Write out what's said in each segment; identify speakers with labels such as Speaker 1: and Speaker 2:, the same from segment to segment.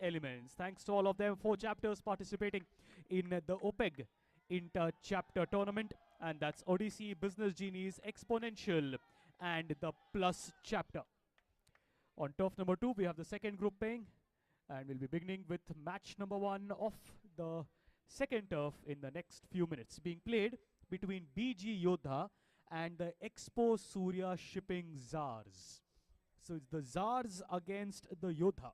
Speaker 1: elements. Thanks to all of them, 4 chapters participating in the OPEG Inter-Chapter Tournament. And that's Odyssey, Business Genies, Exponential, and the Plus Chapter. On turf number 2, we have the second group playing. And we'll be beginning with match number 1 of the second turf in the next few minutes. Being played between BG Yodha and the Expo Surya Shipping CZARS. So it's the CZARS against the Yodha.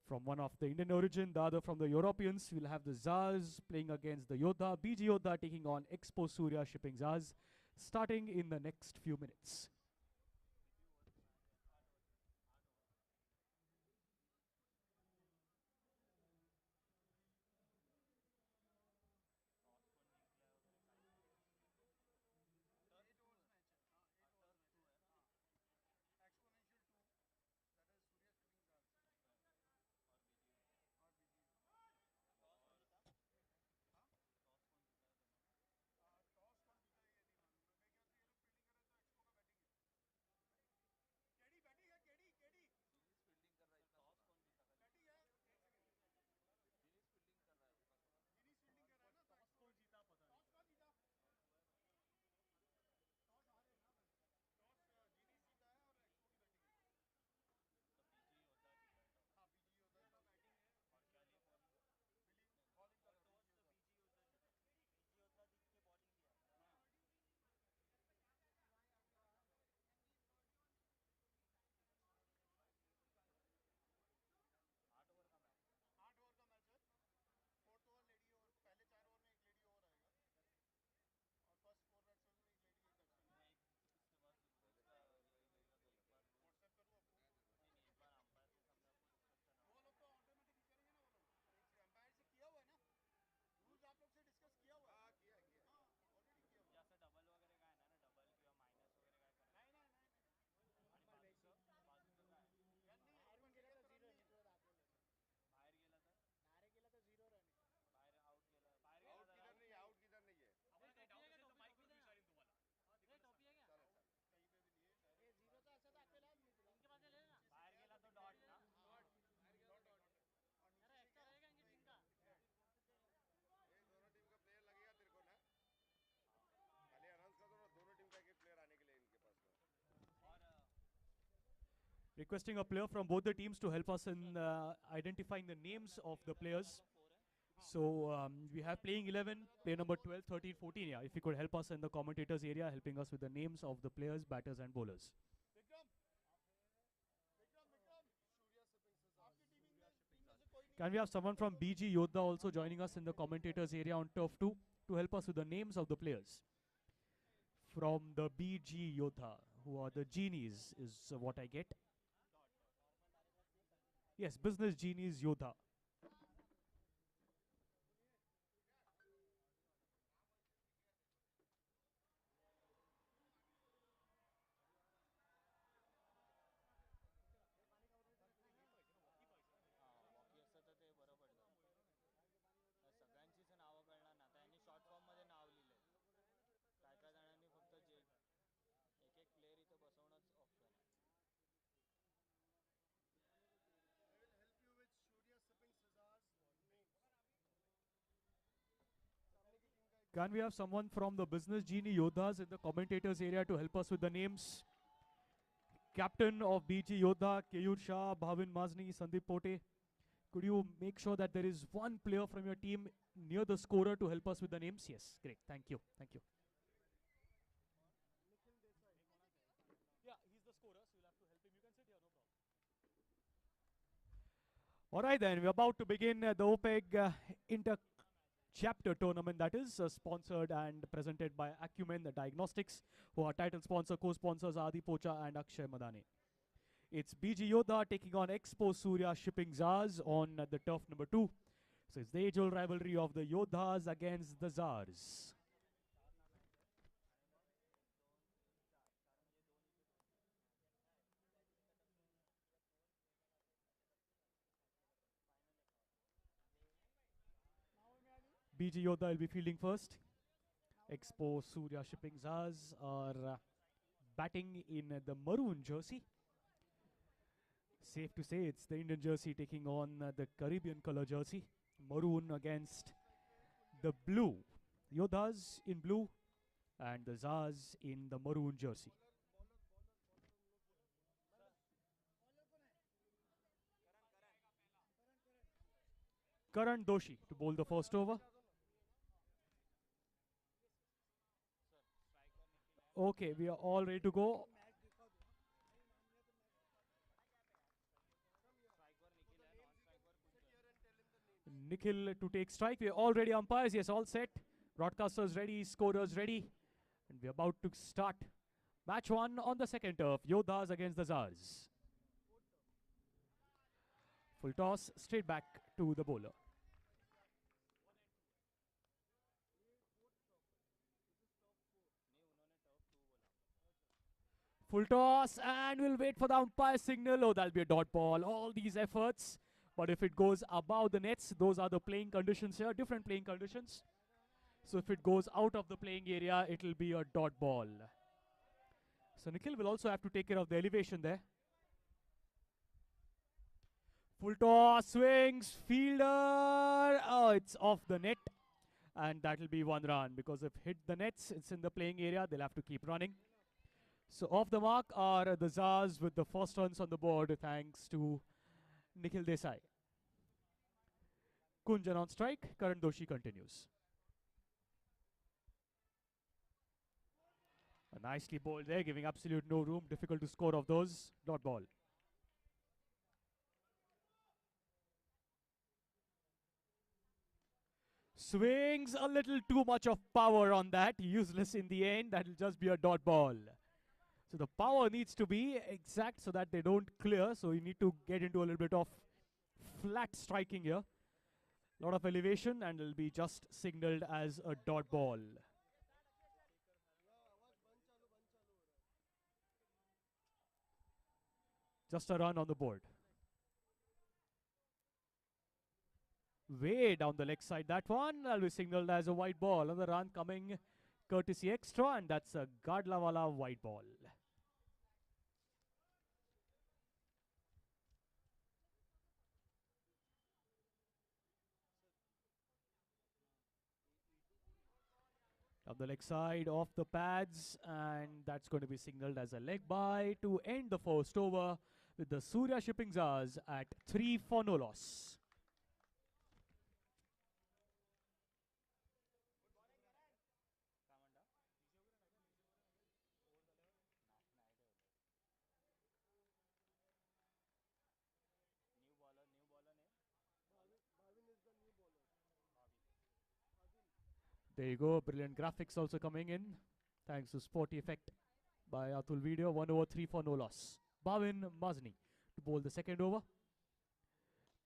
Speaker 1: From one of the Indian origin, the other from the Europeans. We'll have the CZARS playing against the Yodha. BG Yodha taking on Expo Surya Shipping CZARS, starting in the next few minutes. Requesting a player from both the teams to help us in identifying the names of the players. So we have playing 11, player number 12, 13, 14. Yeah, if you could help us in the commentators area, helping us with the names of the players, batters and bowlers. Can we have someone from BG Yodha also joining us in the commentators area on turf 2 to help us with the names of the players? From the BG Yodha, who are the genies, is what I get. Yes, Business Genies Yodha. Can we have someone from the Business Genie Yodhas in the commentators area to help us with the names? Captain of BG Yodha, Keyur Shah, Bhavin Mazni, Sandeep Pote. Could you make sure that there is one player from your team near the scorer to help us with the names? Yes, great. Thank you. Thank you. Yeah, he's the scorer, so you'll have to help him. You can sit here, no problem. All right, then. We're about to begin the OPEG Inter-Chapter Tournament, that is sponsored and presented by Acumen the Diagnostics, who are title sponsor, co-sponsors Adi Pocha and Akshay Madane. It's BG Yodha taking on Expo Surya Shipping CZARS on the turf number 2. So it's the age-old rivalry of the Yodhas against the CZARS. BG Yodha will be fielding first. Expo Surya Shipping CZARS are batting in the maroon jersey. Safe to say it's the Indian jersey taking on the Caribbean color jersey. Maroon against the blue. Yodhas in blue and the ZARS in the maroon jersey. Karan Doshi to bowl the first over. Okay, we are all ready to go. Nikhil to take strike. We are all ready, umpires. Yes, all set. Broadcasters ready, scorers ready. And we're about to start match one on the second turf. Yodhas against the ZARS. Full toss, straight back to the bowler. Full toss, and we'll wait for the umpire signal. Oh, that'll be a dot ball. All these efforts. But if it goes above the nets, those are the playing conditions here, different playing conditions. So if it goes out of the playing area, it'll be a dot ball. So Nikhil will also have to take care of the elevation there. Full toss, swings, fielder. Oh, it's off the net. And that'll be 1 run because if hit the nets, it's in the playing area. They'll have to keep running. So off the mark are the ZARS with the first runs on the board thanks to Nikhil Desai. Kunjan on strike. Karan Doshi continues. Nicely bowled there, giving absolute no room. Difficult to score of those. Dot ball. Swings a little too much of power on that. Useless in the end. That'll just be a dot ball. So the power needs to be exact so that they don't clear. So you need to get into a little bit of flat striking here. A lot of elevation and it'll be just signaled as a dot ball. Just a run on the board. Way down the leg side, that one. That'll be signaled as a white ball. Another run coming courtesy extra, and that's a Gadlawala white ball. Down the leg side, off the pads, and that's going to be signaled as a leg bye to end the first over with the Surya Shipping ZARS at 3 for no loss. There you go, brilliant graphics also coming in. Thanks to Sporty Effect by Atul Video. 1 over 3 for no loss. Bhavin Mazni to bowl the second over.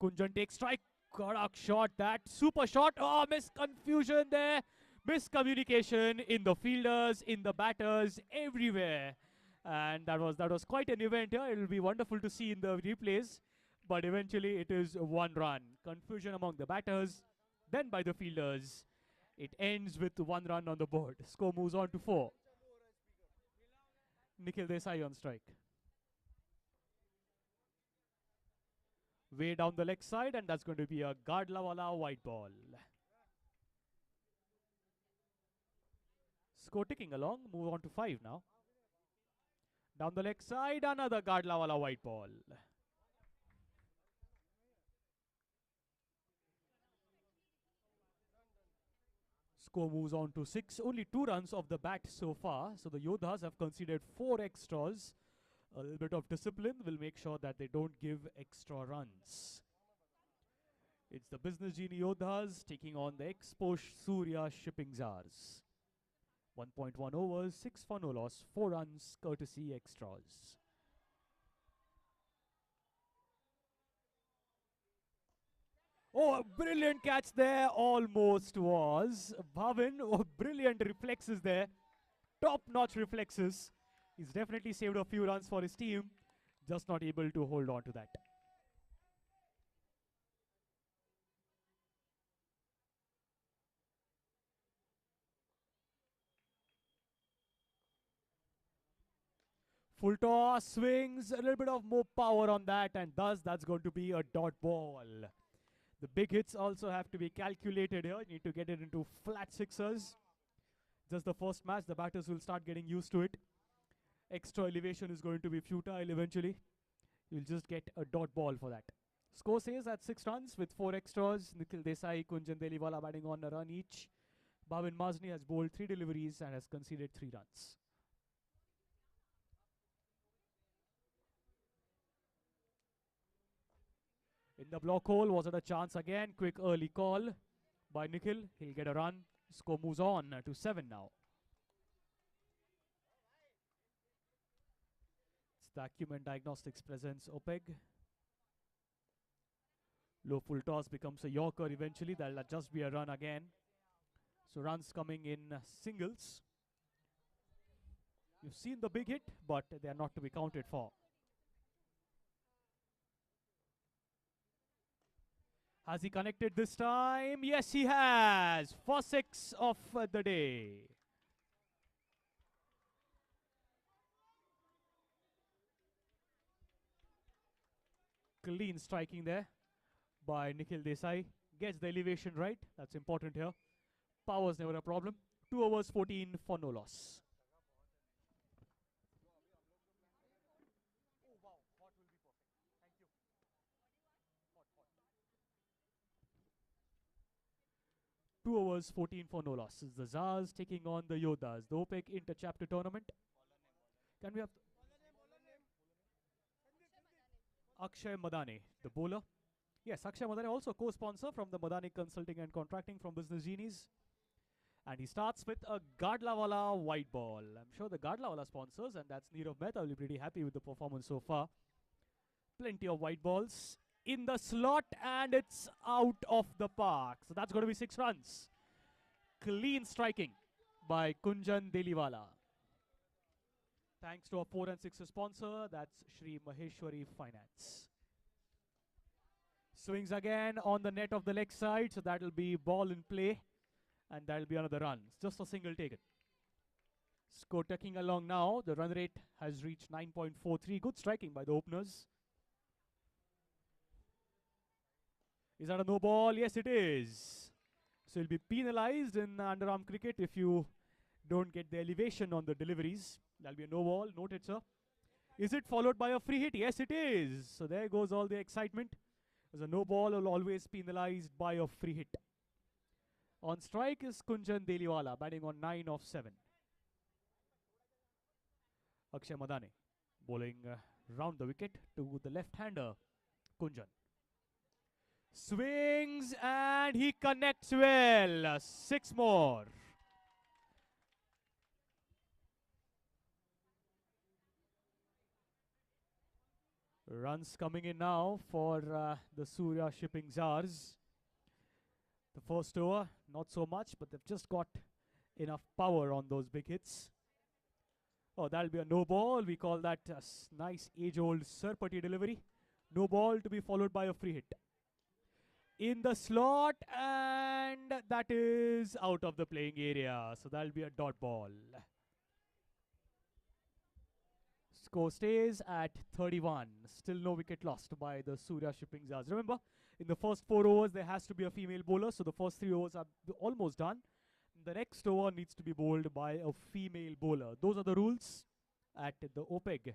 Speaker 1: Kunjan takes strike. Karak shot, that super shot. Oh, confusion there. Miscommunication in the fielders, in the batters, everywhere. And that was quite an event here. It will be wonderful to see in the replays. But eventually it is 1 run. Confusion among the batters, then by the fielders. It ends with 1 run on the board. Score moves on to 4. Nikhil Desai on strike. Way down the leg side, and that's going to be a Gadlawala white ball. Score ticking along. Move on to 5 now. Down the leg side, another Gadlawala white ball. Score moves on to 6. Only 2 runs off the bat so far. So the Yodhas have conceded 4 extras. A little bit of discipline will make sure that they don't give extra runs. It's the Business Genie Yodhas taking on the Expo Surya Shipping ZARS. 1.1 overs, 6 for no loss, 4 runs, courtesy extras. Oh, a brilliant catch there, almost was. Bhavin, oh, brilliant reflexes there. Top-notch reflexes. He's definitely saved a few runs for his team. Just not able to hold on to that. Full toss, swings, a little bit of more power on that, and thus that's going to be a dot ball. The big hits also have to be calculated here. You need to get it into flat sixers. Just the first match, the batters will start getting used to it. Extra elevation is going to be futile eventually. You'll just get a dot ball for that. Score says at 6 runs with 4 extras. Nikhil Desai, Kunjan Deliwala batting on a run each. Bhavin Mazni has bowled 3 deliveries and has conceded 3 runs. In the block hole, was it a chance again? Quick early call by Nikhil. He'll get a run. Score moves on to 7 now. It's the Acumen Diagnostics presents OPEG. Low full toss becomes a Yorker eventually. That'll just be a run again. So runs coming in singles. You've seen the big hit, but they are not to be counted for. Has he connected this time? Yes, he has. For 6 of the day. Clean striking there by Nikhil Desai. Gets the elevation right. That's important here. Power's never a problem. 2 overs 14 for no loss. Oh wow, hot will be perfect. Thank you. Hot. 2 overs 14 for no loss. Is the CZARS taking on the Yodhas. The OPEG Inter-Chapter tournament. Can we have Akshay Madane, the bowler? Yes, Akshay Madane also co-sponsor from the Madani Consulting and Contracting from Business Genies. And he starts with a Gadlawala white ball. I'm sure the Gadlawala sponsors, and that's Nirav Mehta, will be pretty happy with the performance so far. Plenty of white balls in the slot, and it's out of the park. So that's going to be 6 runs. Clean striking by Kunjan Deliwala. Thanks to our 4 and 6 sponsor, that's Shri Maheshwari Finance. Swings again on the net of the leg side, so that'll be ball in play. And that'll be another run. It's just a single taken. Score ticking along now. The run rate has reached 9.43. Good striking by the openers. Is that a no ball? Yes, it is. So you'll be penalized in underarm cricket if you don't get the elevation on the deliveries. That'll be a no ball. Noted, sir. Is it followed by a free hit? Yes, it is. So there goes all the excitement. As a no ball will always penalized by a free hit. On strike is Kunjan Deliwala, batting on 9 of 7. Akshay Madane bowling round the wicket to the left-hander, Kunjan. Swings and he connects well. 6 more. Runs coming in now for the Surya Shipping CZARS. The first over, not so much, but they've just got enough power on those big hits. Oh, that'll be a no ball. We call that a nice age-old Sarpati delivery. No ball to be followed by a free hit. In the slot, and that is out of the playing area. So that'll be a dot ball. Score stays at 31. Still no wicket lost by the Surya Shipping CZARS. Remember, in the first 4 overs, there has to be a female bowler. So the first 3 overs are almost done. The next over needs to be bowled by a female bowler. Those are the rules at the OPEG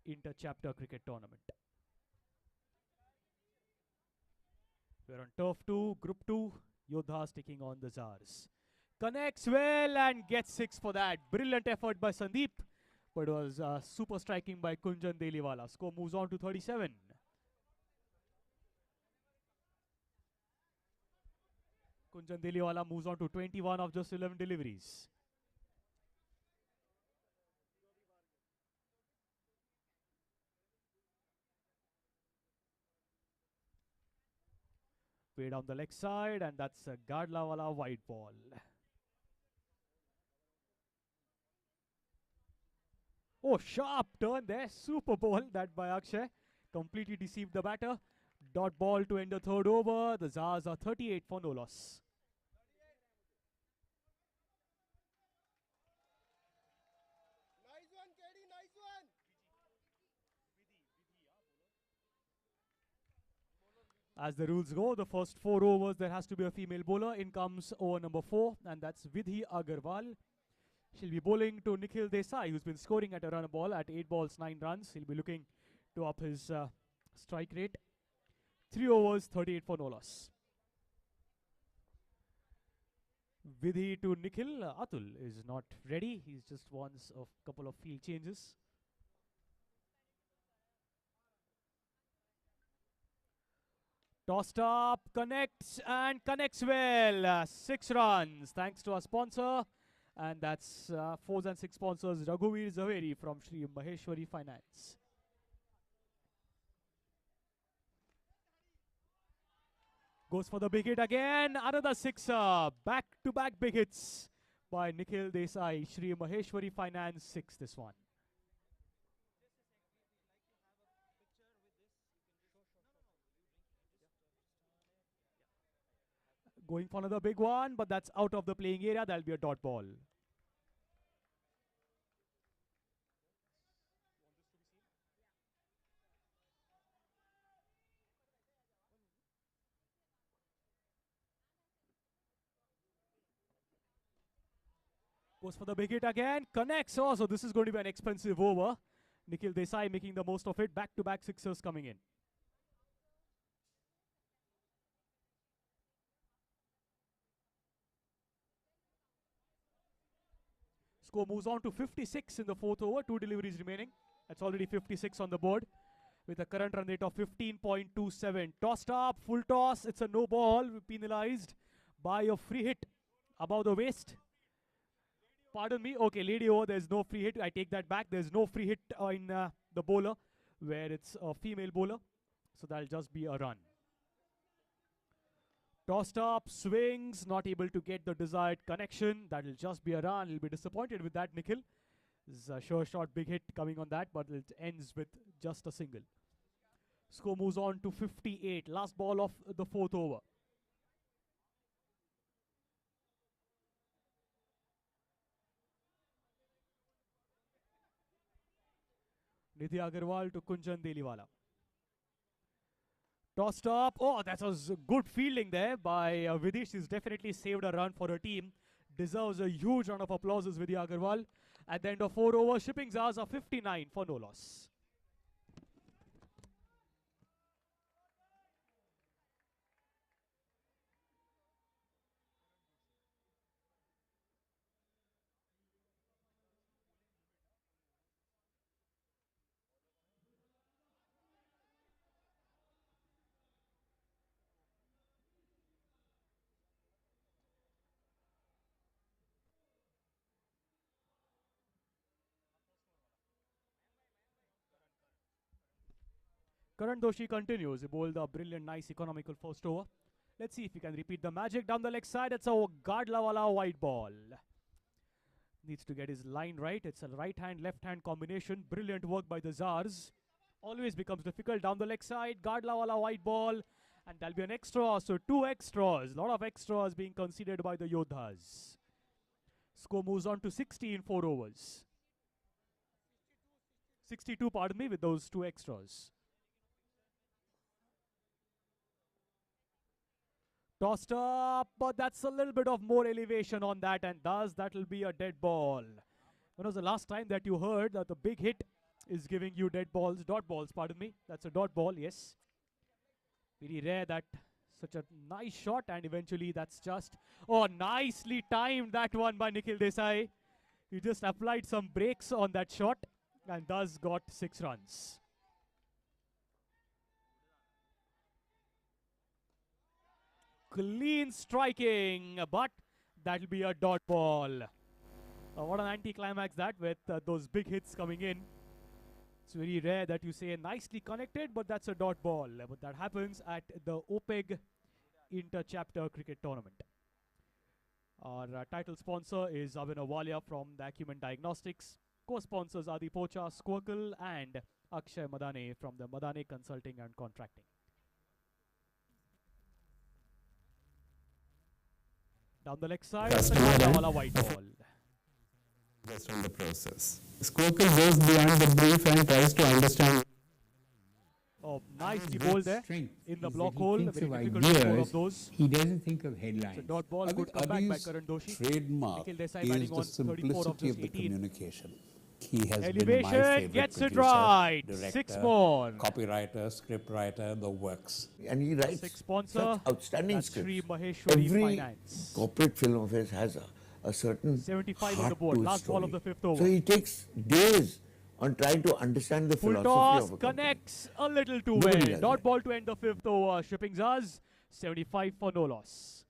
Speaker 1: Inter-Chapter Cricket Tournament. We're on Turf 2, Group 2. Yodha's taking on the CZARS. Connects well and gets 6 for that. Brilliant effort by Sandeep. But it was super striking by Kunjan Deliwala. Score moves on to 37. Kunjan Deliwala moves on to 21 of just 11 deliveries. Way down the leg side, and that's a Gadlawala white ball. Oh, sharp turn there. Super ball that by Akshay. Completely deceived the batter. Dot ball to end the 3rd over. The CZARS are 38 for no loss.
Speaker 2: Nice one, KD, nice one.
Speaker 1: As the rules go, the first 4 overs, there has to be a female bowler. In comes over number 4, and that's Vidhi Agarwal. She'll be bowling to Nikhil Desai, who's been scoring at a run a ball at 8 balls, 9 runs. He'll be looking to up his strike rate. 3 overs, 38 for no loss. Vidhi to Nikhil. Atul is not ready. He just wants a couple of field changes. Tossed up, connects and connects well. 6 runs thanks to our sponsor. And that's 4s and 6 sponsors Raghuveer Zaveri from Shri Maheshwari Finance. Goes for the big hit again. Another 6er. Back-to-back big hits by Nikhil Desai. Shri Maheshwari Finance 6 this one. Going for another big one, but that's out of the playing area. That'll be a dot ball. Goes for the big hit again. Connects. Oh, so this is going to be an expensive over. Nikhil Desai making the most of it. Back-to-back 6ers coming in. Score moves on to 56 in the 4th over. 2 deliveries remaining. That's already 56 on the board with a current run rate of 15.27. Tossed up, full toss. It's a no ball. Penalized by a free hit above the waist. Pardon me. Okay, lady over. There's no free hit. I take that back. There's no free hit in the bowler where it's a female bowler. So that'll just be a run. Tossed up, swings, not able to get the desired connection. That'll just be a run. He'll be disappointed with that, Nikhil. This is a sure shot, big hit coming on that, but it ends with just a single. Score moves on to 58. Last ball of the 4th over. Nidhi Agarwal to Kunjan Deliwala. Tossed up. Oh, that was good fielding there by Vidhi. She's definitely saved a run for her team. Deserves a huge round of applause, Vidhi Agarwal. At the end of 4 overs, shipping CZARS are 59 for no loss. Karan Doshi continues. He bowled a brilliant, nice, economical first over. Let's see if he can repeat the magic down the leg side. It's a Gadlawala white ball. Needs to get his line right. It's a right hand, left hand combination. Brilliant work by the CZARS. Always becomes difficult down the leg side. Gadlawala white ball. And there'll be an extra. So 2 extras. A lot of extras being conceded by the Yodhas. Score moves on to 60 in 4 overs. 62, pardon me, with those 2 extras. Tossed up, but that's a little bit of more elevation on that, and thus that will be a dead ball. When was the last time that you heard that the big hit is giving you dead balls, dot balls, pardon me. That's a dot ball, yes. Very rare that such a nice shot, and eventually that's just, oh, nicely timed that one by Nikhil Desai. He just applied some brakes on that shot, and thus got 6 runs. Clean striking, but that'll be a dot ball. What an anti-climax that with those big hits coming in. It's very rare that you say nicely connected, but that's a dot ball. But that happens at the OPEG Inter-Chapter Cricket Tournament. Our title sponsor is Abhinav Walia from the Acumen Diagnostics. Co-sponsors are the Pocha Squircle and Akshay Madane from the Madane Consulting and Contracting. Down the leg side, it's a white ball.
Speaker 2: Just on the process. Squircle goes beyond the brief and tries to understand.
Speaker 1: Oh, nicely
Speaker 3: Great
Speaker 1: bowled there
Speaker 3: strength
Speaker 1: in the
Speaker 3: is
Speaker 1: block
Speaker 3: that he
Speaker 1: hole.
Speaker 3: thinks
Speaker 1: Very
Speaker 3: of
Speaker 1: difficult to score
Speaker 3: ideas.
Speaker 1: of those.
Speaker 3: He doesn't think of
Speaker 1: It's a
Speaker 3: headlines.
Speaker 1: dot ball.
Speaker 2: I
Speaker 1: Good
Speaker 2: think
Speaker 1: comeback by
Speaker 2: Adi's
Speaker 1: Karan Doshi.
Speaker 2: trademark
Speaker 1: Nikhil Desai
Speaker 2: is
Speaker 1: batting
Speaker 2: the
Speaker 1: on 34 of
Speaker 2: simplicity
Speaker 1: just
Speaker 2: of the
Speaker 1: 18.
Speaker 2: communication. He has been my
Speaker 1: Elevation
Speaker 2: favorite
Speaker 1: gets it
Speaker 2: producer,
Speaker 1: right.
Speaker 2: director,
Speaker 1: 6 more.
Speaker 2: copywriter, script writer, the works.
Speaker 4: And he writes
Speaker 1: 6 sponsor.
Speaker 4: such outstanding
Speaker 1: That's Sri
Speaker 4: scripts.
Speaker 1: Maheshwari
Speaker 4: Every
Speaker 1: Finance.
Speaker 4: corporate film of his has a certain
Speaker 1: 75 on
Speaker 4: heart
Speaker 1: the board.
Speaker 4: to its
Speaker 1: Last ball of
Speaker 4: story.
Speaker 1: the 5th over.
Speaker 4: So he takes days on trying to understand the
Speaker 1: Full
Speaker 4: philosophy
Speaker 1: toss
Speaker 4: of a company.
Speaker 1: connects a little too
Speaker 4: Nobody
Speaker 1: well.
Speaker 4: does
Speaker 1: Dot
Speaker 4: that.
Speaker 1: ball to end the 5th over. Shipping ZARS 75 for no loss.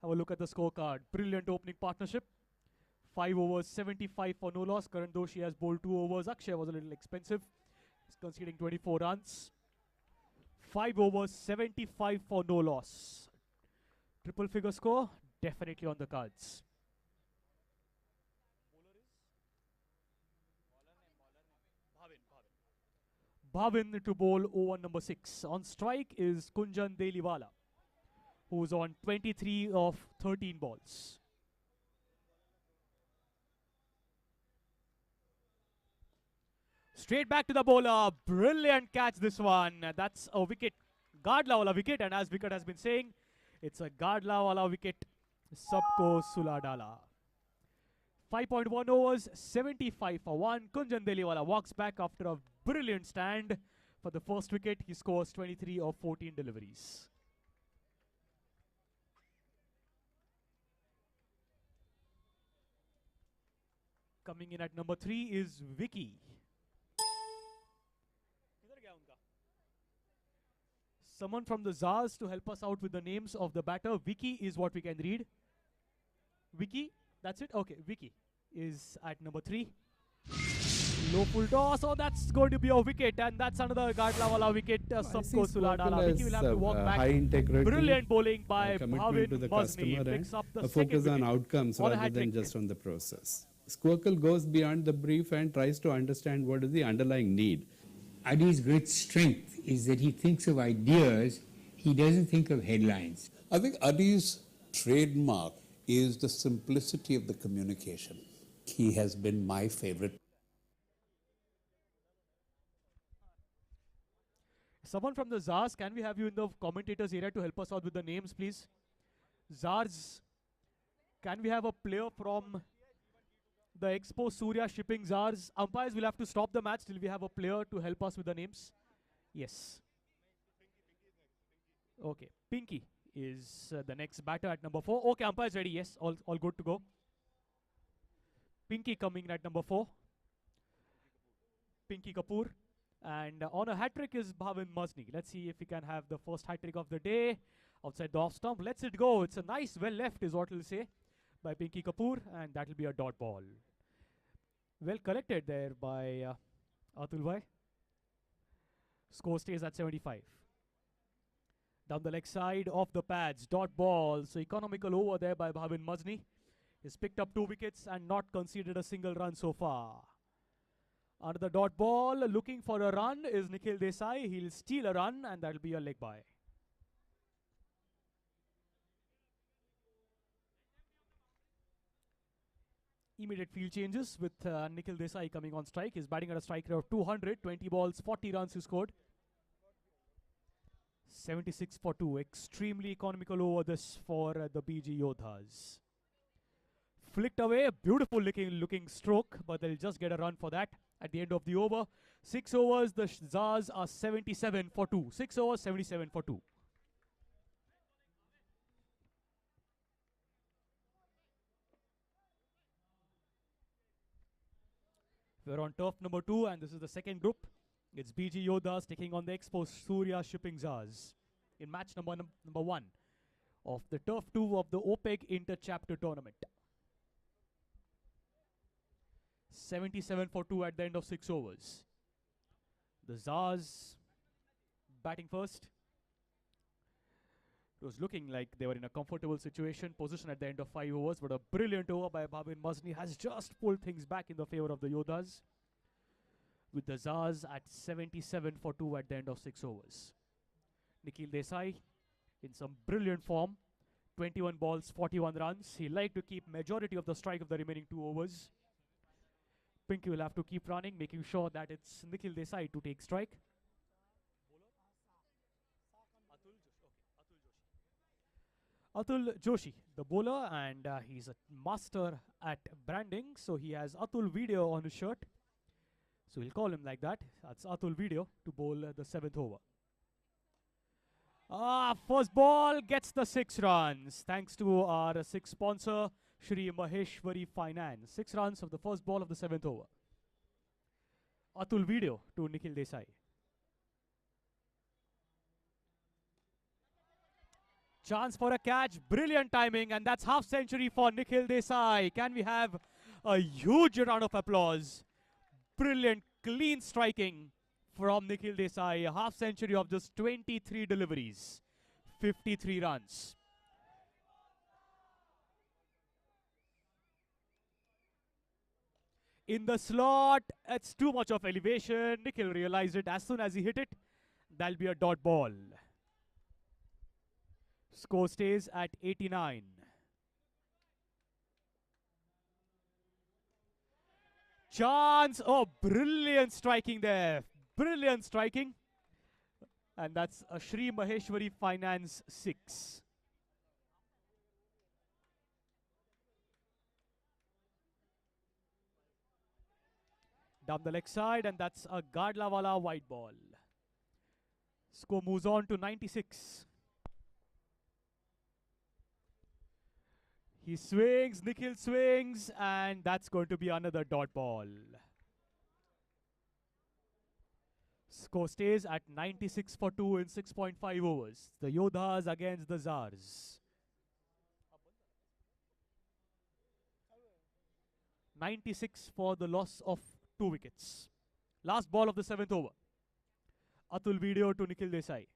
Speaker 1: Have a look at the scorecard. Brilliant opening partnership. 5 overs, 75 for no loss. Karan Doshi has bowled 2 overs. Akshay was a little expensive. He's conceding 24 runs. 5 overs, 75 for no loss. Triple figure score, definitely on the cards. Bhavin to bowl over number 6. On strike is Kunjan Deliwala, who's on 23 of 13 balls. Straight back to the bowler. Brilliant catch this one. That's a wicket. Gadla wala wicket, and as wicket has been saying, it's a Gadla wala wicket. Sabko Suladala. 5.1 overs, 75 for 1. Kunjan Deliwala walks back after a brilliant stand. For the first wicket, he scores 23 of 14 deliveries. Coming in at number 3 is Vicky. Someone from the ZARS to help us out with the names of the batter. Vicky is what we can read. Vicky, that's it? Okay, Vicky is at number 3. Low full toss. Oh, that's going to be a wicket, and that's another Gadlawala wicket. Sabko Suladala. Vicky will have to walk back.
Speaker 5: High integrity,
Speaker 1: Brilliant bowling by
Speaker 5: commitment to
Speaker 1: Bhavin
Speaker 5: the
Speaker 1: Mazni.
Speaker 5: customer,
Speaker 1: Picks up the
Speaker 5: a
Speaker 1: second
Speaker 5: focus on
Speaker 1: wicket.
Speaker 5: outcomes
Speaker 1: On a
Speaker 5: rather
Speaker 1: hat-trick.
Speaker 5: than just on the process. Squircle goes beyond the brief and tries to understand what is the underlying need.
Speaker 3: Adi's great strength is that he thinks of ideas. He doesn't think of headlines.
Speaker 2: I think Adi's trademark is the simplicity of the communication. He has been my favorite.
Speaker 1: Someone from the ZARS, can we have you in the commentators area to help us out with the names, please? ZARS, can we have a player from the Expo Surya shipping ZARS? Umpires will have to stop the match till we have a player to help us with the names. Yes. Okay, Pinky is the next batter at number 4. Okay, umpires ready. Yes, all good to go. Pinky coming in at number 4. Pinky Kapoor. And on a hat-trick is Bhavin Mazni. Let's see if we can have the first hat-trick of the day outside the off-stump. Let's it go. It's a nice well left is what we'll say by Pinky Kapoor, and that will be a dot ball. Well collected there by Atul bhai. Score stays at 75. Down the leg side of the pads, dot ball. So economical over there by Bhavin Mazni. He's picked up 2 wickets and not conceded a single run so far. Under the dot ball, looking for a run is Nikhil Desai. He'll steal a run, and that'll be a leg by. Immediate field changes with Nikhil Desai coming on strike. He's batting at a strike rate of 200. 20 balls, 40 runs he scored. 76 for 2. Extremely economical over this for the BG Yodhas. Flicked away. Beautiful looking stroke, but they'll just get a run for that at the end of the over. 6 overs, the ZARS are 77 for 2. 6 overs, 77 for 2. We're on turf number 2, and this is the second group. It's BG Yodhas taking on the Expo Surya shipping ZARS in match number 1 of the turf 2 of the OPEG Inter-Chapter tournament. 77 for 2 at the end of 6 overs. The ZARS batting first. It was looking like they were in a comfortable position at the end of 5 overs, but a brilliant over by Bhavin Mazni has just pulled things back in the favor of the Yodhas, with the ZARS at 77 for 2 at the end of 6 overs. Nikhil Desai in some brilliant form. 21 balls, 41 runs. He liked to keep majority of the strike of the remaining 2 overs. Pinky will have to keep running, making sure that it's Nikhil Desai to take strike. Atul Joshi, the bowler, and he's a master at branding, so he has Atul Video on his shirt. So we'll call him like that. That's Atul Video to bowl the 7th over. First ball gets the 6 runs, thanks to our 6 sponsor, Shri Maheshwari Finance. 6 runs of the first ball of the 7th over. Atul Video to Nikhil Desai. Chance for a catch, brilliant timing, and that's half century for Nikhil Desai. Can we have a huge round of applause? Brilliant, clean striking from Nikhil Desai. A half century of just 23 deliveries, 53 runs. In the slot, it's too much of elevation. Nikhil realized it as soon as he hit it. That'll be a dot ball. Score stays at 89. Chance. Oh, brilliant striking there. Brilliant striking. And that's a Shri Maheshwari Finance 6. Down the leg side, and that's a Gadlawala white ball. Score moves on to 96. He swings, Nikhil swings, and that's going to be another dot ball. Score stays at 96 for 2 in 6.5 overs. The Yodhas against the CZARS. 96 for the loss of 2 wickets. Last ball of the 7th over. Atul Video to Nikhil Desai.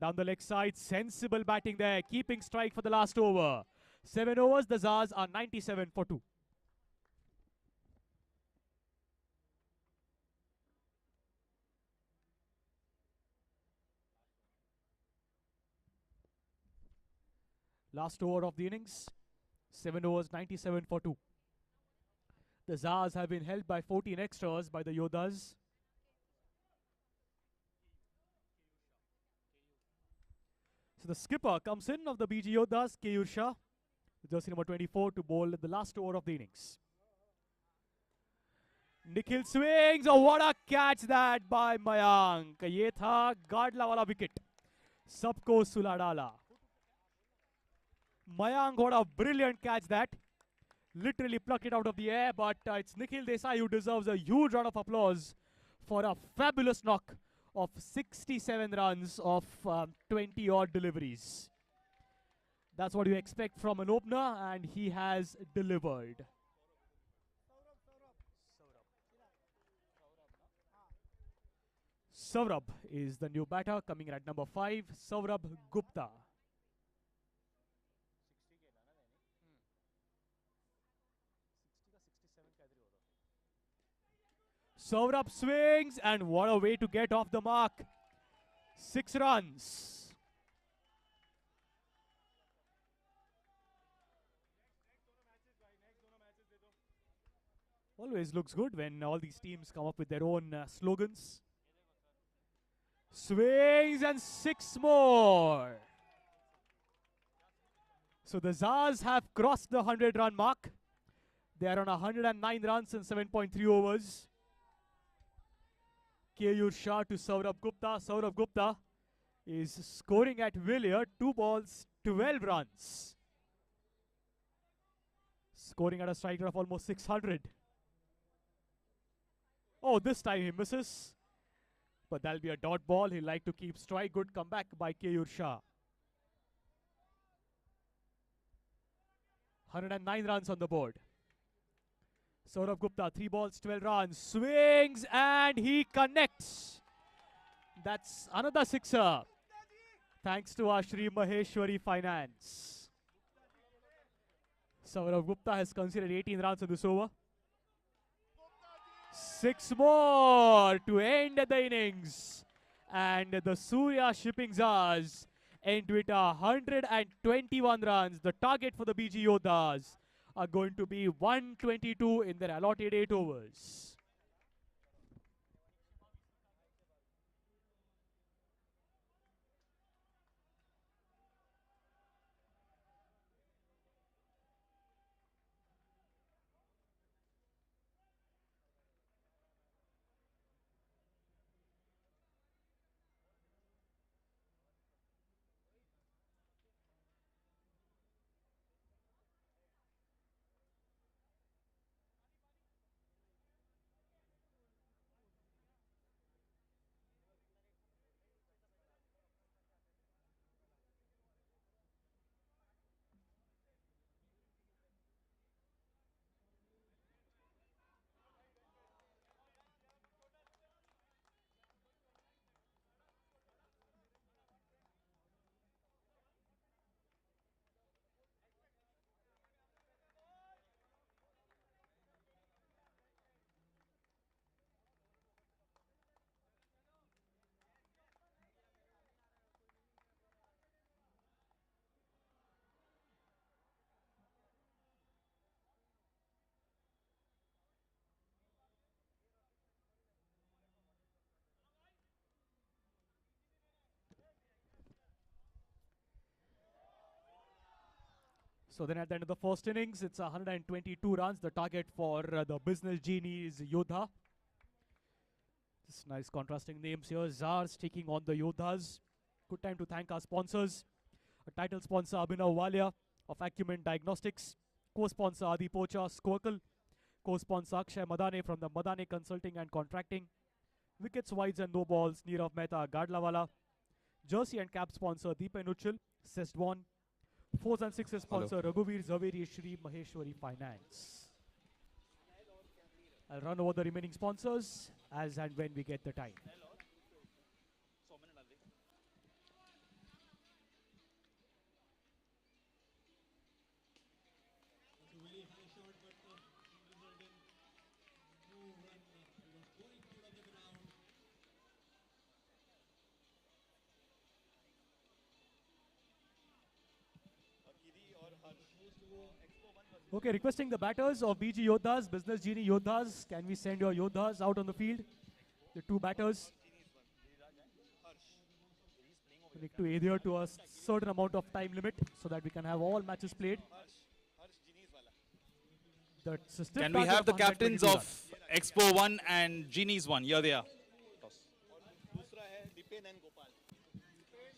Speaker 1: Down the leg side, sensible batting there, keeping strike for the last over. 7 overs, the CZARS are 97 for 2. Last over of the innings, 7 overs, 97 for 2. The CZARS have been held by 14 extras by the Yodhas. So the skipper comes in of the BG Yodhas, Keyur Shah, jersey number 24, to bowl the last over of the innings. Nikhil swings. Oh, what a catch that by Mayank. Ye tha Gadla wala wicket. Sabko sula dala. Mayank, what a brilliant catch that. Literally plucked it out of the air, but it's Nikhil Desai who deserves a huge round of applause for a fabulous knock of 67 runs of 20-odd deliveries. That's what you expect from an opener, and he has delivered. Saurabh is the new batter coming in at number 5, Saurabh Gupta. Saurabh swings, and what a way to get off the mark. 6 runs. Always looks good when all these teams come up with their own slogans. Swings, and 6 more. So the CZARS have crossed the 100-run mark. They are on 109 runs in 7.3 overs. Keyur Shah to Saurabh Gupta. Saurabh Gupta is scoring at will here. 2 balls, 12 runs. Scoring at a strike rate of almost 600. Oh, this time he misses. But that'll be a dot ball. He'll like to keep strike. Good comeback by Keyur Shah. 109 runs on the board. Saurabh Gupta, 3 balls, 12 runs. Swings, and he connects. That's another sixer. Thanks to our Shri Maheshwari Finance. Saurabh Gupta has conceded 18 runs in this over. 6 more to end the innings. And the Surya Shipping CZARS end with 121 runs. The target for the BG Yodhas are going to be 122 in their allotted 8 overs. So then at the end of the first innings, it's 122 runs. The target for the Business Genies Yodha. Just nice contrasting names here. CZARS taking on the Yodhas. Good time to thank our sponsors. A title sponsor Abhinav Walia of Acumen Diagnostics. Co-sponsor Adi Pocha, Squircle. Co-sponsor Akshay Madane from the Madane Consulting and Contracting. Wickets, wides and no balls, Nirav Mehta, Gadlawala. Jersey and cap sponsor Deepan Uchal, Sestwan. 4s and 6s sponsor Raghuveer Zaveri Shri Maheshwari Finance. I'll run over the remaining sponsors as and when we get the time. Okay, requesting the batters of BG Yodhas, Business Genie Yodhas. Can we send your Yodhas out on the field? The two batters. We need to adhere to a certain amount of time limit so that we can have all matches played.
Speaker 6: Can we have the captains of Expo 1 and Genies 1? Here they are.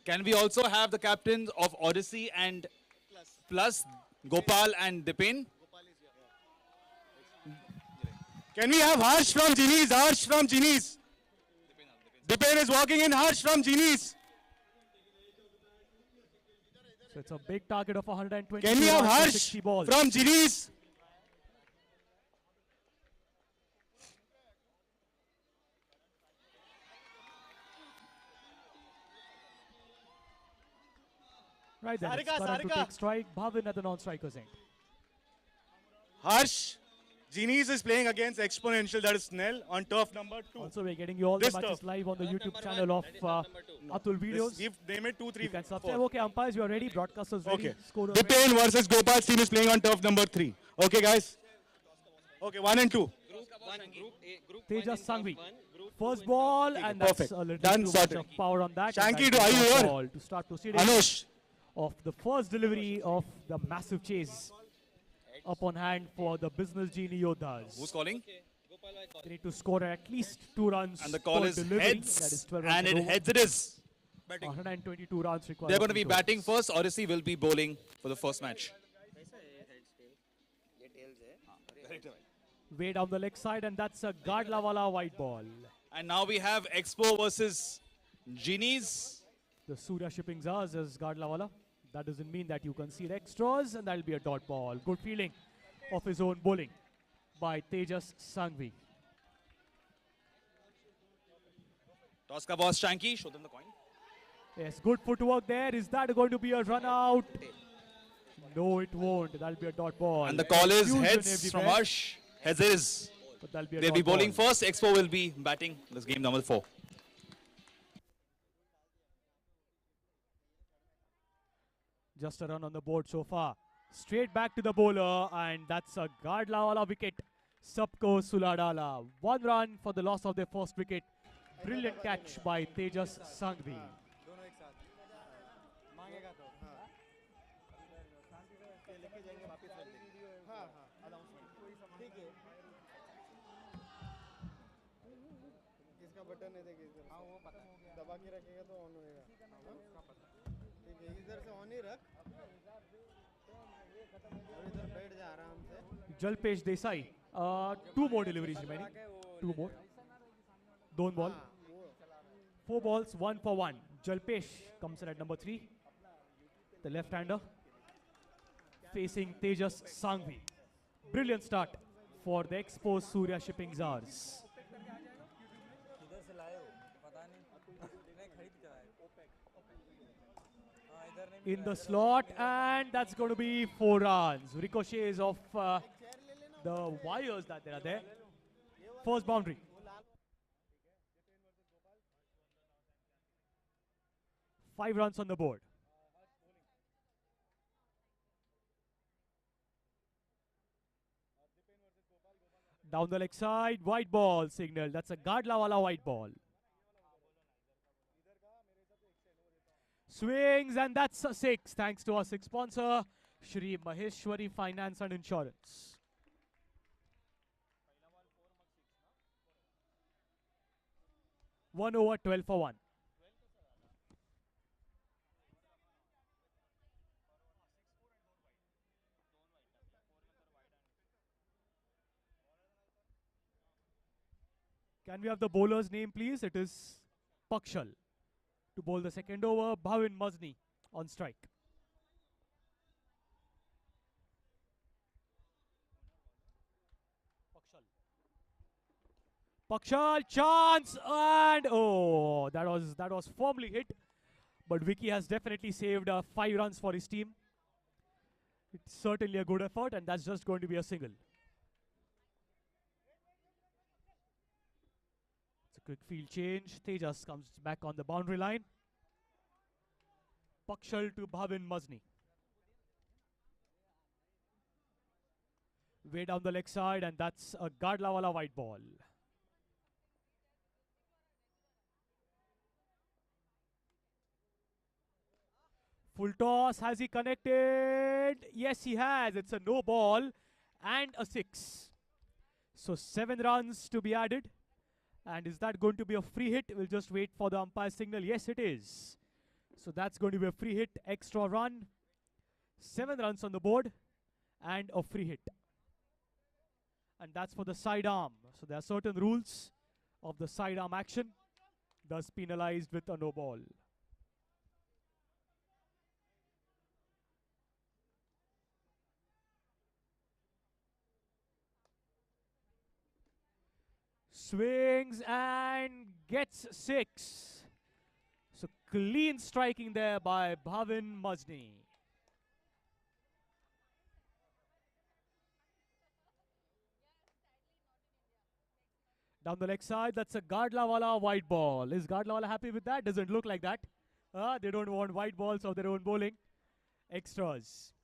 Speaker 6: Can we also have the captains of Odyssey and Plus, Gopal and Dipen? Can we have Harsh from Genies? Harsh from Genies. Dipen is walking in. Harsh from Genies.
Speaker 1: So it's a big target of 120.
Speaker 6: Can we have Harsh from Genies?
Speaker 1: Right then, it's Karan to take strike. Bhavin at the non-strikers end.
Speaker 6: Harsh, Genies is playing against Exponential, that is SNELL, on turf number 2.
Speaker 1: Also, we're getting you all the matches live on the YouTube channel of Atul Videos.
Speaker 6: Name it 2, 3,
Speaker 1: You can
Speaker 6: 4.
Speaker 1: subscribe. Okay, umpires, you are ready. Broadcasters ready.
Speaker 6: Okay.
Speaker 1: Scorers
Speaker 6: Dipen versus Gopal's team is playing on turf number 3. Okay, guys? Okay, 1 and 2.
Speaker 1: Tejas Sangvi. First ball, and that's
Speaker 6: Perfect.
Speaker 1: a little
Speaker 6: Done,
Speaker 1: too
Speaker 6: sorted.
Speaker 1: much of power on that.
Speaker 6: Shanky, are you here?
Speaker 1: Ball to start proceedings
Speaker 6: Anush.
Speaker 1: of the first delivery of the massive chase up on hand for the Business Genie Yodhas.
Speaker 6: Who's calling?
Speaker 1: They need to score at least 2 runs
Speaker 6: And the call
Speaker 1: per
Speaker 6: is
Speaker 1: delivery.
Speaker 6: heads.
Speaker 1: That is 12 runs
Speaker 6: And
Speaker 1: per
Speaker 6: it
Speaker 1: over.
Speaker 6: heads it is.
Speaker 1: 122 runs required.
Speaker 6: They're going to be
Speaker 1: for
Speaker 6: batting
Speaker 1: overs.
Speaker 6: first. Odyssey will be bowling for the first match.
Speaker 1: Way down the leg side, and that's a Gadlawala white ball.
Speaker 6: And now we have Expo versus Genies.
Speaker 1: The Surya shipping CZARS as Gadlawala. That doesn't mean that you concede extras, and that'll be a dot ball. Good fielding of his own bowling by Tejas Sangvi.
Speaker 6: Toss ka boss Shanky. Show them the coin.
Speaker 1: Yes, good footwork there. Is that going to be a run out? No, it won't. That'll be a dot ball.
Speaker 6: And the call is
Speaker 1: Confusion
Speaker 6: heads from
Speaker 1: everywhere,
Speaker 6: Harsh. Heads it is.
Speaker 1: but that'll be a
Speaker 6: They'll
Speaker 1: dot
Speaker 6: be bowling
Speaker 1: ball.
Speaker 6: first. Expo will be batting this game number 4.
Speaker 1: Just a run on the board so far. Straight back to the bowler, and that's a Gadlawala wicket. Sabko Suladala. 1 run for the loss of their first wicket. Brilliant catch by Tejas Sanghvi.
Speaker 6: दोनों एक साथ मांगेगा तो हाँ ये लेके जाएंगे वापस रख देंगे हाँ हाँ अनाउंसमेंट ठीक है किसका बटन है देखिए इधर हाँ वो पता दबा के रखेगा तो ऑन होएगा ठीक है इधर से ऑन ही रख और इधर बैठ जा आराम से
Speaker 1: Jalpesh Desai. 2 more deliveries remaining. 2 more. Don't ball. 4 balls, 1 for 1. Jalpesh comes in at number 3. The left-hander facing Tejas Sanghvi. Brilliant start for the Expo Surya Shipping ZARS. In the slot, and that's going to be 4 runs. Ricochets of the wires that are there. First boundary. Five runs on the board. Down the leg side, white ball signal. That's a Gadlawala white ball. Swings, and that's a 6, thanks to our 6th sponsor, Shri Maheshwari Finance and Insurance. One over, 12 for 1. Can we have the bowler's name, please? It is Pakshal. To bowl the second over, Bhavin Mazni on strike. Pakshal, chance, and oh, that was firmly hit. But Vicky has definitely saved 5 runs for his team. It's certainly a good effort, and that's just going to be a single. It's a quick field change. Tejas comes back on the boundary line. Pakshal to Bhavin Mazni. Way down the leg side, and that's a Gadlawala white ball. Full toss, has he connected? Yes, he has. It's a no ball and a 6. So 7 runs to be added. And is that going to be a free hit? We'll just wait for the umpire signal. Yes, it is. So that's going to be a free hit, extra run. 7 runs on the board and a free hit. And that's for the sidearm. So there are certain rules of the sidearm action, thus penalized with a no ball. Swings and gets 6. So clean striking there by Bhavin Mazni. Down the leg side, that's a Gadlawala white ball. Is Gadlawala happy with that? Doesn't look like that. They don't want white balls of their own bowling. Extras.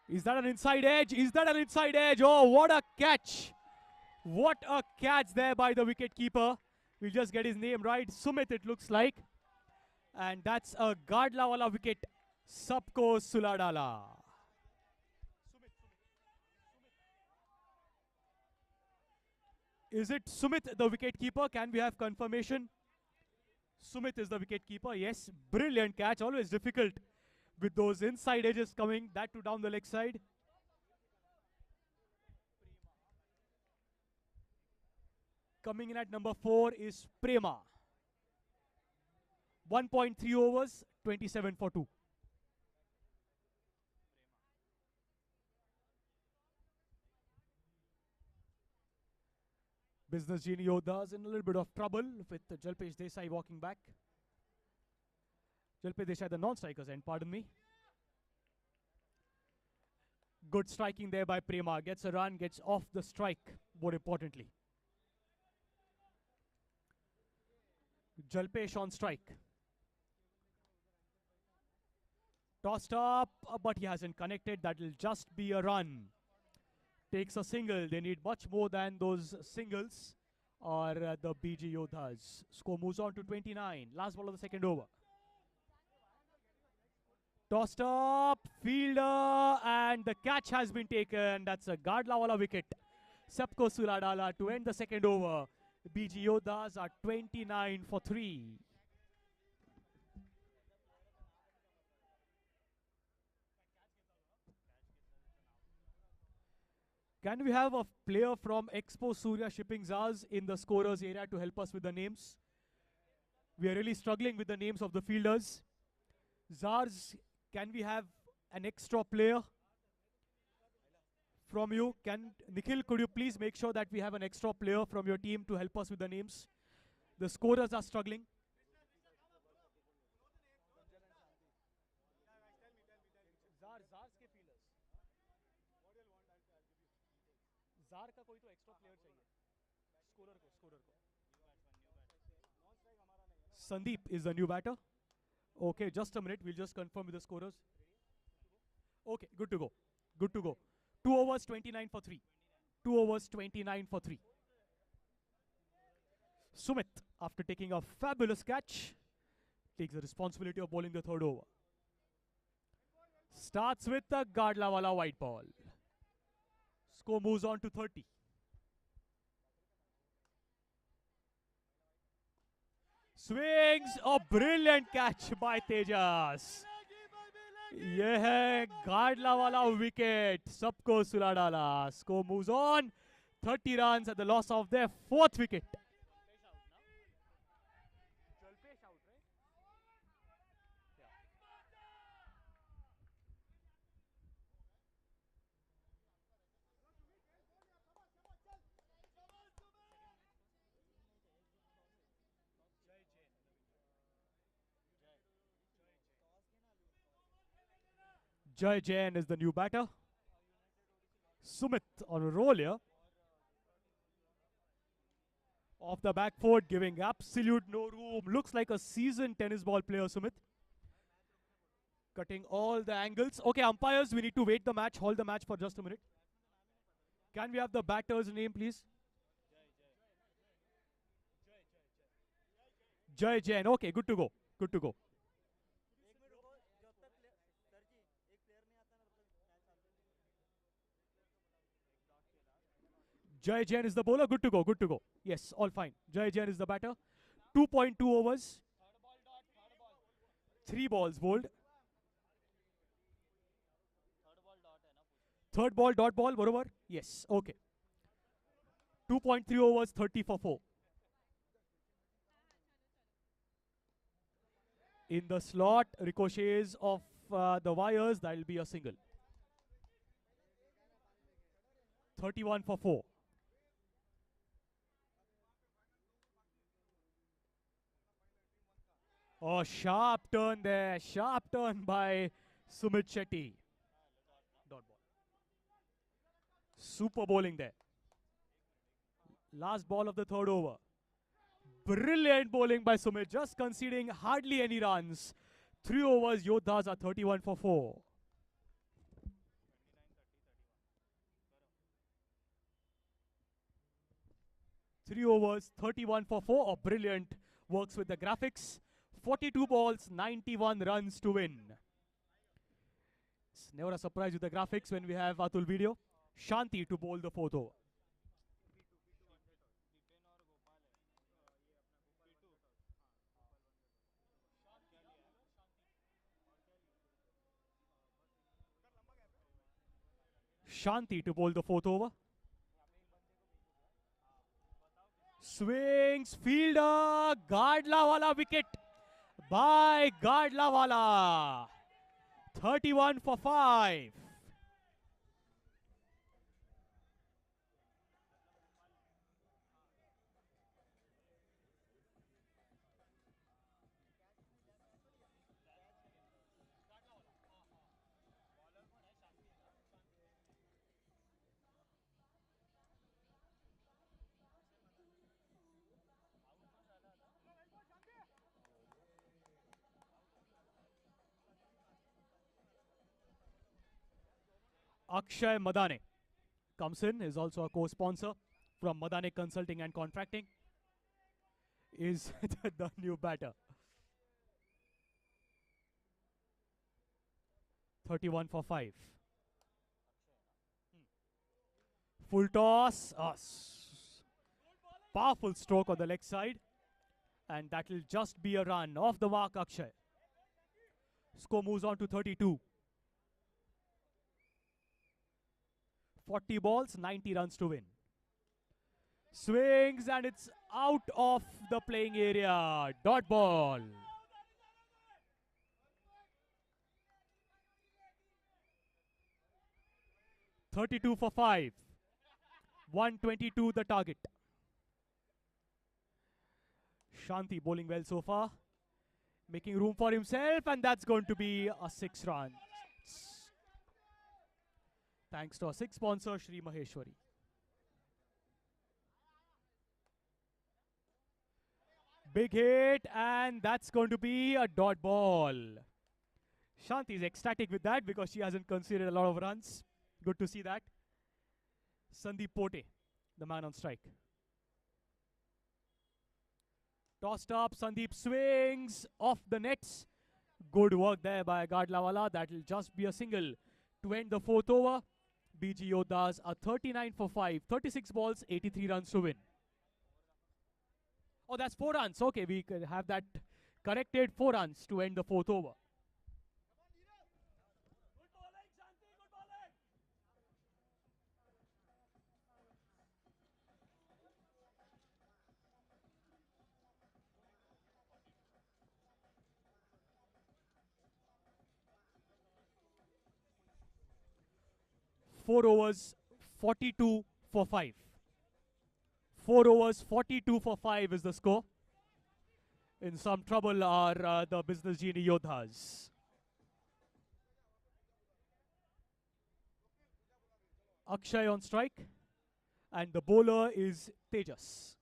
Speaker 1: Is that an inside edge? Is that an inside edge? Oh, what a catch. What a catch there by the wicket keeper. We'll just get his name right. Sumit, it looks like. And that's a Gadlawala wicket. Sabko Suladala. Is it Sumit, the wicket keeper? Can we have confirmation? Sumit is the wicket keeper. Yes, brilliant catch. Always difficult with those inside edges coming. That to down the leg side. Coming in at number 4 is Prema. 1.3 overs, 27 for 2. Business Genie Yodha's in a little bit of trouble with Jalpesh Desai walking back. Jalpesh Desai, the non-strikers end, pardon me. Good striking there by Prema. Gets a run, gets off the strike, more importantly. Jalpesh on strike. Tossed up, but he hasn't connected. That will just be a run. Takes a single. They need much more than those singles, or the BG Yodhas. Score moves on to 29. Last ball of the second over. Tossed up, fielder, and the catch has been taken. That's a Gadlawala wicket. Sepko Suladala to end the second over. BG Yodhas are 29 for 3. Can we have a player from Expo Surya Shipping CZARS in the scorers area to help us with the names? We are really struggling with the names of the fielders. CZARS, can we have an extra player from you? Nikhil, could you please make sure that we have an extra player from your team to help us with the names? The scorers are struggling. CZARS के fielders. Jar का कोई तो extra player चाहिए scorer को Sandeep is the new batter. Okay, just a minute, we'll just confirm with the scorers. Okay, good to go. 2 overs 29 for 3. 2 overs 29 for 3. Sumit, after taking a fabulous catch, takes the responsibility of bowling the third over. Starts with the Gadlawala white ball. Score moves on to 30. Swings, a brilliant catch by Tejas. ये है Gadlawala wicket. सबको सुला डाला. Score moves on. 30 runs at the loss of their 4th wicket. Jai Jain is the new batter. Sumit on a roll here. Off the back foot, giving absolute no room. Looks like a seasoned tennis ball player, Sumit. Cutting all the angles. Okay, umpires, we need to wait the match, hold the match for just a minute. Can we have the batter's name, please? Jai Jain. Okay, good to go. Good to go. Jai Jain is the bowler. Good to go. Good to go. Yes, all fine. Jai Jain is the batter. 2.2 overs. 3 balls bowled. Third ball, dot ball, borobar? Yes, okay. 2.3 overs, 30 for 4. In the slot, ricochets of the wires, that will be a single. 31 for 4. Oh, sharp turn there. Sharp turn by Sumit Shetty. Dot ball. Super bowling there. Last ball of the third over. Brilliant bowling by Sumit, just conceding hardly any runs. 3 overs, Yodhas are 31 for 4. Three overs, 31 for 4. Oh, brilliant. Works with the graphics. 42 balls, 91 runs to win. It's never a surprise with the graphics when we have Atul video. Shanti to bowl the fourth over. Shanti to bowl the fourth over. Swings, fielder, Gadlawala wicket by Gadlawala. 31 for 5. Akshay Madane comes in, is also a co-sponsor from Madane Consulting and Contracting. Is the new batter. 31 for 5. Full toss. Powerful stroke on the leg side. And that will just be a run. Off the mark, Akshay. Score moves on to 32. 40 balls, 90 runs to win. Swings and it's out of the playing area. Dot ball. .32 for 5. 122 the target. Shanti bowling well so far. Making room for himself, and that's going to be a 6 run. Thanks to our 6th sponsor, Shri Maheshwari. Big hit, and that's going to be a dot ball. Shanti is ecstatic with that because she hasn't conceded a lot of runs. Good to see that. Sandeep Pote, the man on strike. Tossed up, Sandeep swings off the nets. Good work there by Gadlawala. That will just be a single to end the 4th over. BG Yodhas are 39 for 5. 36 balls, 83 runs to win. Oh, that's 4 runs. Okay, we could have that corrected. 4 runs to end the 4th over. Four overs, 42 for 5. 4 overs, 42 for 5 is the score. In some trouble are the Business Genie Yodhas. Akshay on strike. And the bowler is Tejas.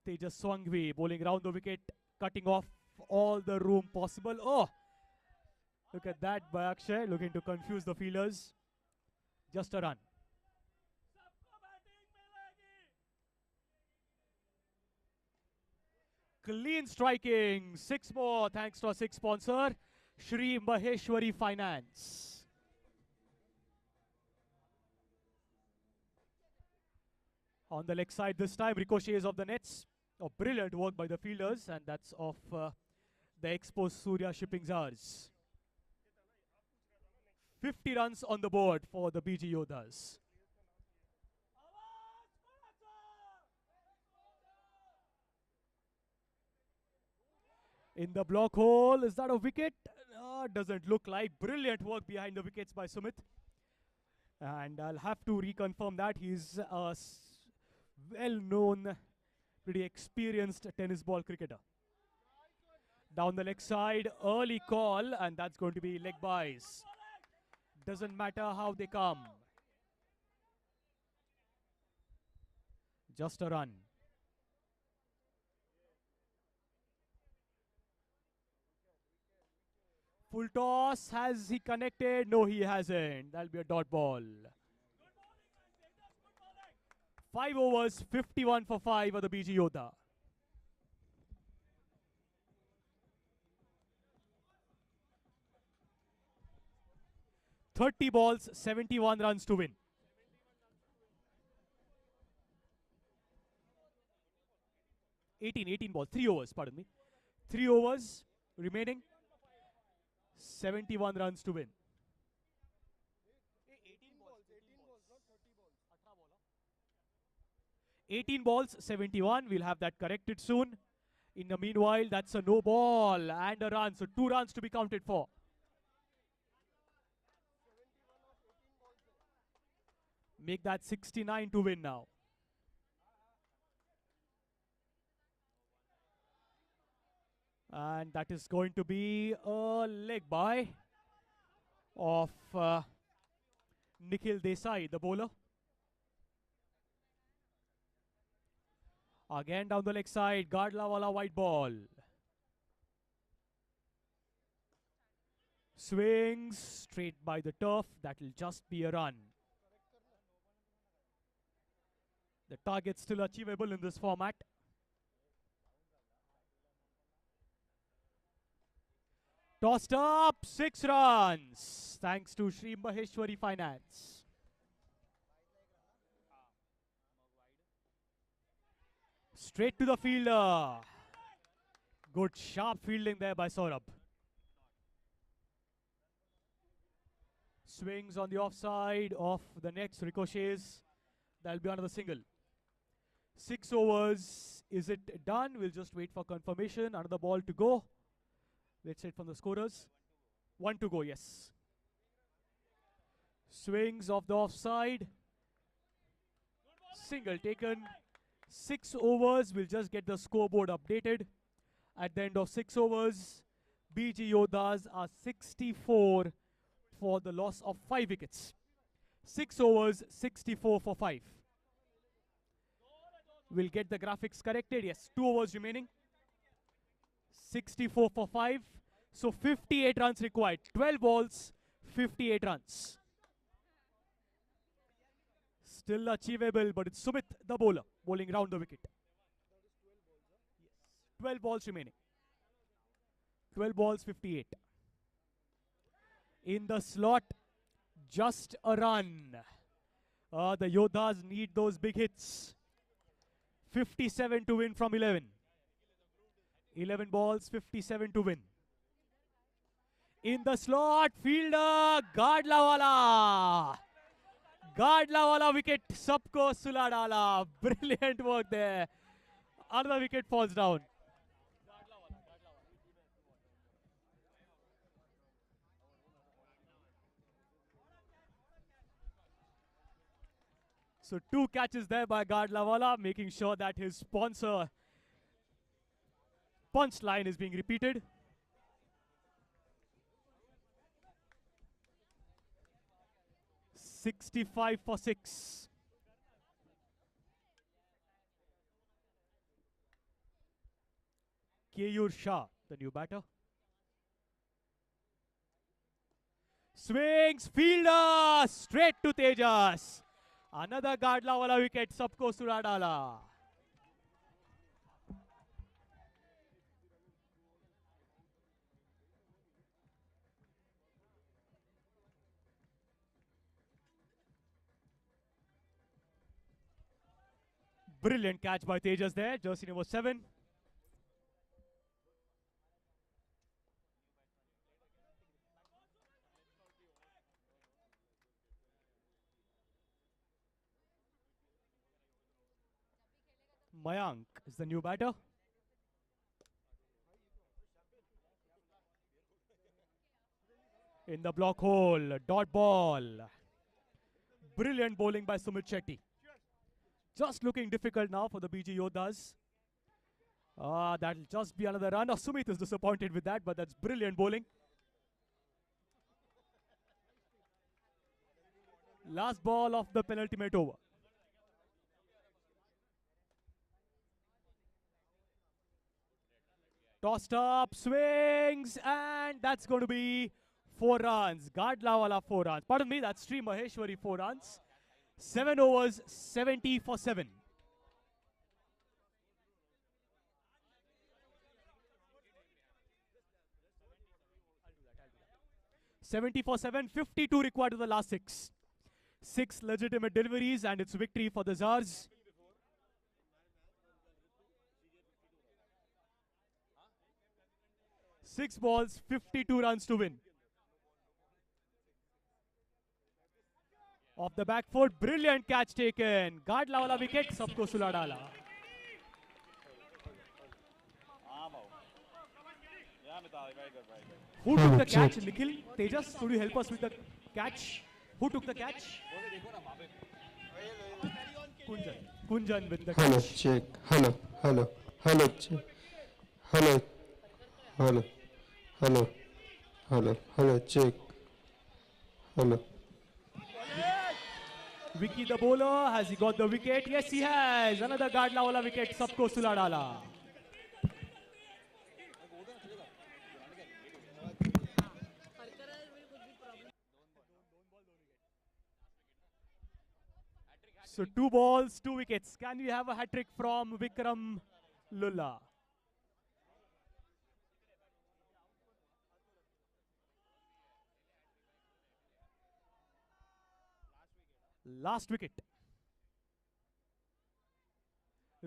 Speaker 1: Tejas Swangvi bowling round the wicket, cutting off all the room possible. Oh! Look at that by Akshay, looking to confuse the fielders. Just a run. Clean striking. 6 more thanks to our 6th sponsor, Shri Maheshwari Finance. On the leg side this time, ricochets of the nets. Oh, brilliant work by the fielders, and that's of the Expo Surya Shipping CZARS. 50 runs on the board for the BG Yodhas. In the block hole, is that a wicket? Doesn't look like. Brilliant work behind the wickets by Sumit. And I'll have to reconfirm that. He's a well-known, pretty experienced tennis ball cricketer. Down the leg side, early call, and that's going to be leg byes. Doesn't matter how they come. Just a run. Full toss. Has he connected? No, he hasn't. That'll be a dot ball. 5 overs, 51 for 5 of the BG Yodha. .30 balls, 71 runs to win. 18 balls, 3 overs, pardon me. 3 overs remaining, 71 runs to win. 18 balls, 71. We'll have that corrected soon. In the meanwhile, that's a no ball and a run. So 2 runs to be counted for. Make that 69 to win now. And that is going to be a leg bye of Nikhil Desai, the bowler. Again down the leg side, Gadlawala white ball. Swings straight by the turf. That will just be a run. The target still achievable in this format. Tossed up, 6 runs, thanks to Shri Maheshwari Finance. Straight to the fielder. Good sharp fielding there by Saurabh. Swings on the offside of the next ricochets. That'll be another single. 6 overs. Is it done? We'll just wait for confirmation. Another ball to go. Let's wait from the scorers. 1 to go, yes. Swings of the offside. Single taken. 6 overs. We'll just get the scoreboard updated. At the end of 6 overs, BG Yodhas are 64 for the loss of 5 wickets. 6 overs, 64 for 5. We'll get the graphics corrected. Yes, 2 overs remaining. 64 for 5. So 58 runs required. 12 balls, 58 runs. Still achievable, but it's Sumit, the bowler, bowling round the wicket. 12 balls remaining. 12 balls, 58. In the slot, just a run. The Yodhas need those big hits. 57 to win from 11. 11 balls, 57 to win. In the slot, fielder, Gadlawala. Gadlawala wicket, sabko sula dala. Brilliant work there. Another wicket falls down. So 2 catches there by Gadlawala, making sure that his sponsor punch line is being repeated. $65 for 6. Keyur Shah, the new batter. Swings, fielder, straight to Tejas. Another Gadlawala wicket, sabko sura dala. Brilliant catch by Tejas there, jersey number 7. Mayank is the new batter. In the block hole, dot ball. Brilliant bowling by Sumit Shetty. Just looking difficult now for the BG Yodhas. That'll just be another run. Sumit is disappointed with that, but that's brilliant bowling. Last ball of the penultimate over. Tossed up, swings, and that's going to be 4 runs. Gadlawala 4 runs. Pardon me, that's Sri Maheshwari 4 runs. 7 overs, 70 for 7. For 7, 52 required to the last 6. 6 legitimate deliveries, and it's victory for the CZARS. Six balls, 52 runs to win. Off the back foot, brilliant catch taken. Gadlawala wicket, sabko sula dala. Who took the catch, Nikhil? Tejas, could you help us with the catch? Who took the catch? Kunjan. Kunjan with the
Speaker 7: Hello,
Speaker 1: catch.
Speaker 7: check. Hello, check. Hello, check. Hello.
Speaker 1: Vicky the bowler, has he got the wicket? Yes, he has. Another Gadlawala wicket, sabko sula dala. So 2 balls, 2 wickets. Can we have a hat trick from Vikram Lulla? Last wicket.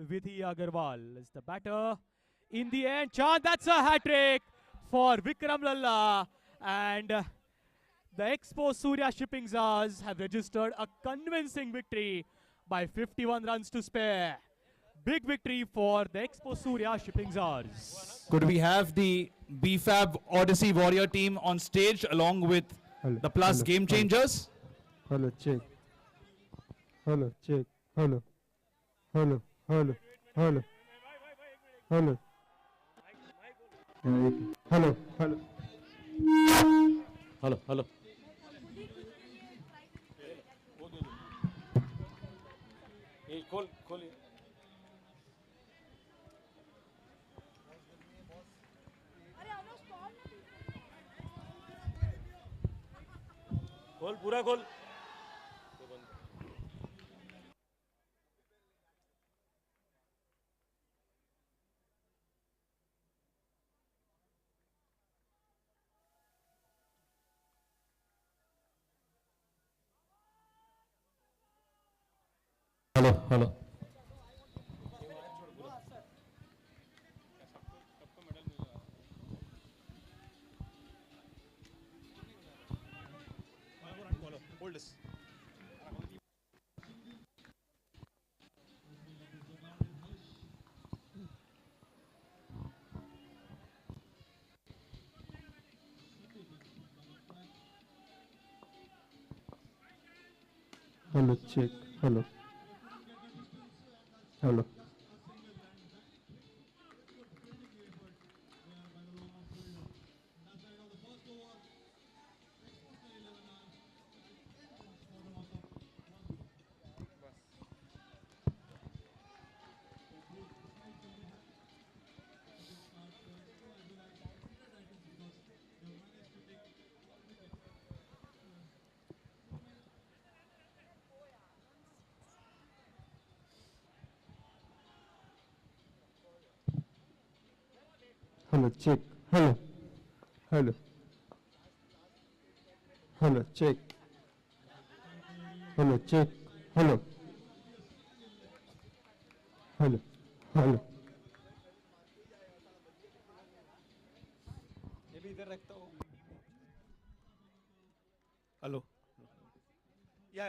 Speaker 1: Vidhi Agarwal is the batter. In the end, Chand, that's a hat trick for Vikram Lalla. And the Expo Surya Shipping ZARS have registered a convincing victory by 51 runs to spare. Big victory for the Expo Surya Shipping ZARS.
Speaker 8: Could we have the BFAB Odyssey Warrior team on stage along with
Speaker 7: Hello,
Speaker 8: the Plus
Speaker 7: hello,
Speaker 8: Game
Speaker 7: hello.
Speaker 8: Changers?
Speaker 7: Hello, check. Hello, check. Hello. Hello, hello, hello. Hello. Hello, hello.
Speaker 8: Hello, hello. खोल पूरा खोल hello hello
Speaker 7: Hello, check. Hello. Hello. Hello, check. Hello. Hello. Hello, check. Hello, check. Hello. Hello. Hello.
Speaker 6: ये भी इधर रखता हूँ
Speaker 8: hello
Speaker 6: या